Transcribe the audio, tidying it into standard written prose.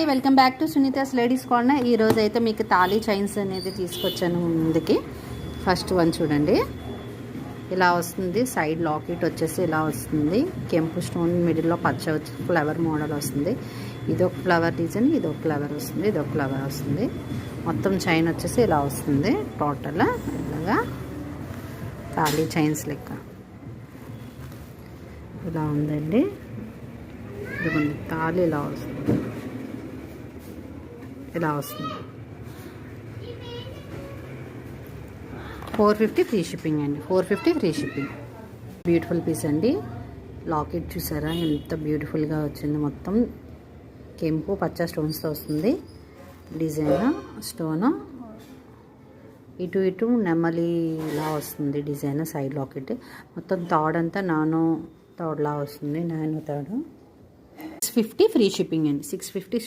Welcome back to Sunita's ladies corner. ఈరోజు అయితే మీకు తాళీ చైన్స్ అనేది తీసుకొచ్చాను ముందుకి. ఫస్ట్ వన్ చూడండి, ఇలా వస్తుంది. సైడ్ లాకెట్ వచ్చేసి ఇలా వస్తుంది. కెంపు స్టోన్ మిడిల్లో పచ్చ వచ్చి ఫ్లవర్ మోడల్ వస్తుంది. ఇదొక ఫ్లవర్ డిజైన్, ఇదొక ఫ్లవర్ వస్తుంది, ఇదొక ఫ్లవర్ వస్తుంది. మొత్తం చైన్ వచ్చేసి ఇలా వస్తుంది. టోటల్ ఇలాగా తాళీ చైన్స్ లెక్క ఇలా ఉందండి. ఇదిగోండి తాళి ఇలా వస్తుంది, ఇలా వస్తుంది. 450 ఫ్రీ షిప్పింగ్ అండి. 450 ఫ్రీ షిప్పింగ్. బ్యూటిఫుల్ పీస్ అండి. లాకెట్ చూసారా ఎంత బ్యూటిఫుల్గా వచ్చింది. మొత్తం కెంపు పచ్చ స్టోన్స్తో వస్తుంది. డిజైన్ స్టోను ఇటు ఇటు నెమలిలా వస్తుంది డిజైన్. సైడ్ లాకెట్ మొత్తం థర్డ్ అంతా నానో థర్డ్లా వస్తుంది. Nano third. 650 ఫ్రీ షిప్పింగ్ అండి. 650